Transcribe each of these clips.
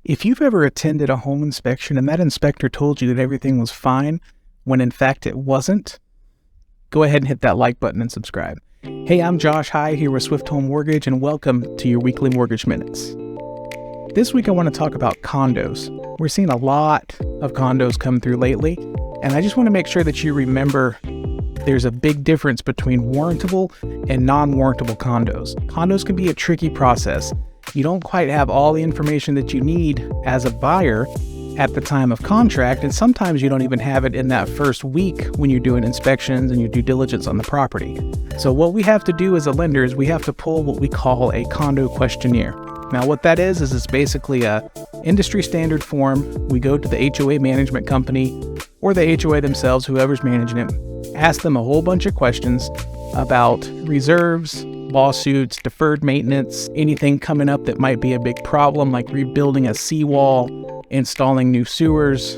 If you've ever attended a home inspection and that inspector told you that everything was fine when in fact it wasn't, go ahead and hit that like button and subscribe. Hey, I'm Josh High here with Swift Home Mortgage, and welcome to your weekly mortgage minutes. This week I want to talk about condos. We're seeing a lot of condos come through lately, and I just want to make sure that you remember there's a big difference between warrantable and non-warrantable condos. Condos can be a tricky process. You don't quite have all the information that you need as a buyer at the time of contract, and sometimes you don't even have it in that first week when you're doing inspections and your due diligence on the property. So what we have to do as a lender is we have to pull what we call a condo questionnaire. Now what that is it's basically a industry standard form. We go to the HOA management company or the HOA themselves, whoever's managing it, ask them a whole bunch of questions about reserves, lawsuits, deferred maintenance, anything coming up that might be a big problem, like rebuilding a seawall, installing new sewers.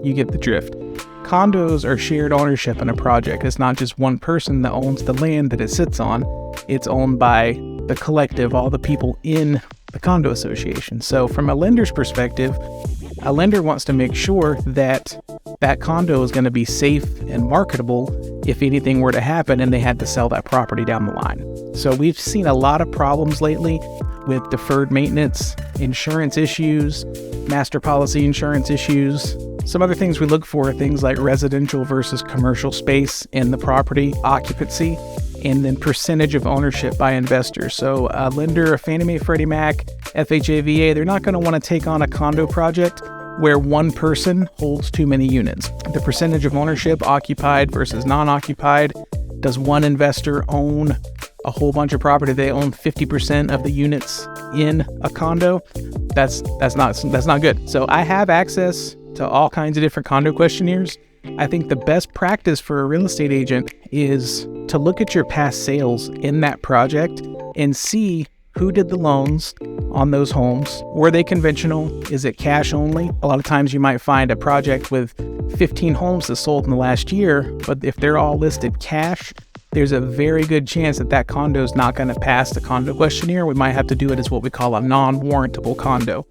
You get the drift. Condos are shared ownership in a project. It's not just one person that owns the land that it sits on. It's owned by the collective, all the people in the condo association. So from a lender's perspective, a lender wants to make sure that that condo is going to be safe and marketable if anything were to happen and they had to sell that property down the line. So we've seen a lot of problems lately with deferred maintenance, insurance issues, master policy insurance issues. Some other things we look for are things like residential versus commercial space in the property, occupancy, and then percentage of ownership by investors. So a lender, a Fannie Mae, Freddie Mac, FHA, VA, they're not going to want to take on a condo project where one person holds too many units. The percentage of ownership, occupied versus non-occupied. Does one investor own a whole bunch of property? They own 50% of the units in a condo. That's not good. So I have access to all kinds of different condo questionnaires. I think the best practice for a real estate agent is to look at your past sales in that project and see who did the loans on those homes. Were they conventional? Is it cash only? A lot of times you might find a project with 15 homes that sold in the last year, but if they're all listed cash, there's a very good chance that that condo is not going to pass the condo questionnaire. We might have to do it as what we call a non-warrantable condo.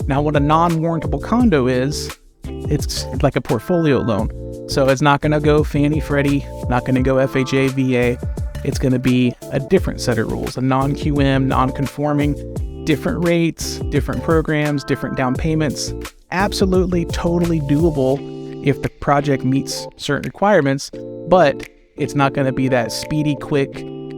Now, what a non-warrantable condo is, it's like a portfolio loan. So it's not going to go Fannie, Freddie, not going to go FHA, VA. It's going to be a different set of rules, a non-QM, non-conforming, different rates, different programs, different down payments. Absolutely, totally doable if the project meets certain requirements, but it's not going to be that speedy, quick,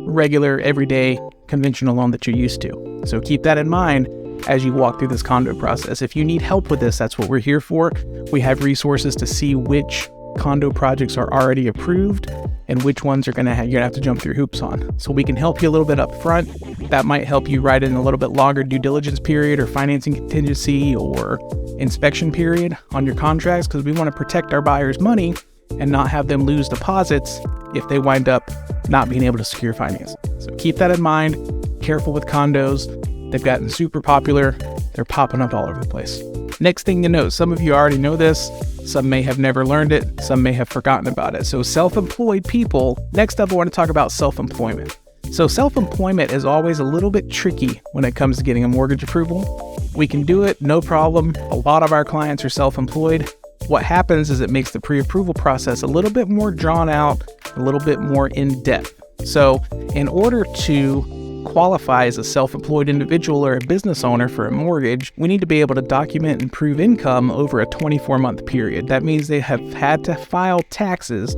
regular, everyday, conventional loan that you're used to. So keep that in mind as you walk through this condo process. If you need help with this, that's what we're here for. We have resources to see which condo projects are already approved and which ones you're gonna have to jump through hoops on. So we can help you a little bit up front. That might help you write in a little bit longer due diligence period or financing contingency or inspection period on your contracts, because we want to protect our buyers' money and not have them lose deposits if they wind up not being able to secure financing. So keep that in mind. Careful with condos. They've gotten super popular. They're popping up all over the place. Next thing to note, some of you already know this. Some may have never learned it. Some may have forgotten about it. So self-employed people. Next up, I want to talk about self-employment. So self-employment is always a little bit tricky when it comes to getting a mortgage approval. We can do it, no problem. A lot of our clients are self-employed. What happens is it makes the pre-approval process a little bit more drawn out, a little bit more in-depth. So in order to qualify as a self-employed individual or a business owner for a mortgage, we need to be able to document and prove income over a 24-month period. That means they have had to file taxes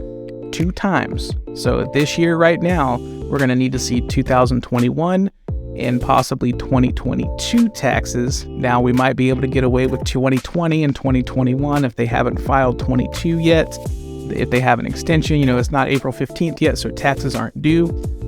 2 times. So this year right now, we're going to need to see 2021 and possibly 2022 taxes. Now we might be able to get away with 2020 and 2021 if they haven't filed 22 yet. If they have an extension, it's not April 15th yet, so taxes aren't due.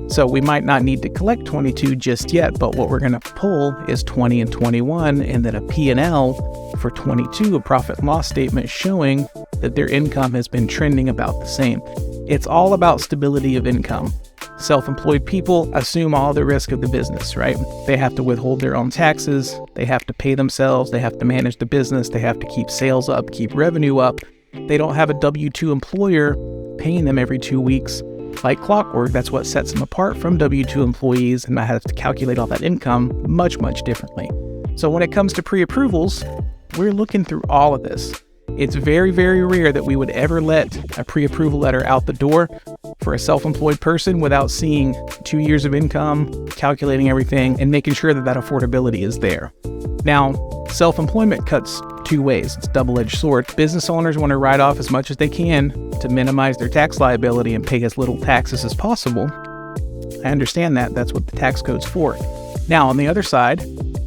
So we might not need to collect 22 just yet, but what we're going to pull is 20 and 21, and then a P&L for 22, a profit and loss statement showing that their income has been trending about the same. It's all about stability of income. Self-employed people assume all the risk of the business, right? They have to withhold their own taxes. They have to pay themselves. They have to manage the business. They have to keep sales up, keep revenue up. They don't have a W-2 employer paying them every 2 weeks like clockwork. That's what sets them apart from W-2 employees, and I have to calculate all that income much, much differently. So when it comes to pre-approvals, we're looking through all of this. It's very, very rare that we would ever let a pre-approval letter out the door for a self-employed person without seeing 2 years of income, calculating everything, and making sure that that affordability is there. Now, self-employment cuts two ways. It's a double-edged sword. Business owners want to write off as much as they can to minimize their tax liability and pay as little taxes as possible. I understand that. That's what the tax code's for. Now, on the other side,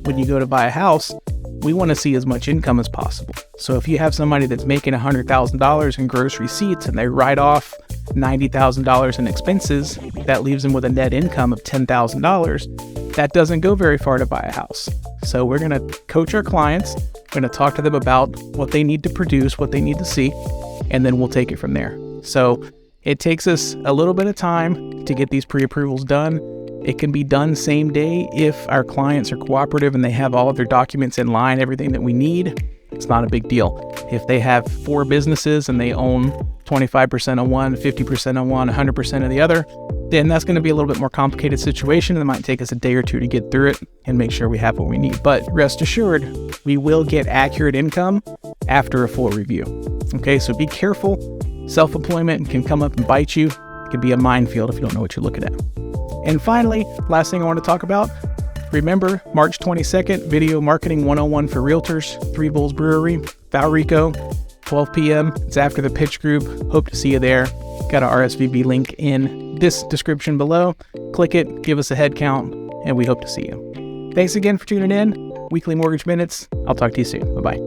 when you go to buy a house, we want to see as much income as possible. So if you have somebody that's making $100,000 in gross receipts and they write off $90,000 in expenses, that leaves them with a net income of $10,000. That doesn't go very far to buy a house. So we're going to coach our clients. We're going to talk to them about what they need to produce, what they need to see, and then we'll take it from there. So it takes us a little bit of time to get these pre-approvals done. It can be done same day if our clients are cooperative and they have all of their documents in line, everything that we need. It's not a big deal. If they have 4 businesses and they own 25% on one, 50% on one, 100% of the other, then that's going to be a little bit more complicated situation. It might take us a day or two to get through it and make sure we have what we need. But rest assured, we will get accurate income after a full review. Okay, so be careful. Self-employment can come up and bite you. It can be a minefield if you don't know what you're looking at. And finally, last thing I want to talk about, remember March 22nd, Video Marketing 101 for Realtors, Three Bulls Brewery, Valrico, 12 p.m. It's after the pitch group. Hope to see you there. Got an RSVP link in this description below. Click it, give us a head count, and we hope to see you. Thanks again for tuning in. Weekly Mortgage Minutes. I'll talk to you soon. Bye-bye.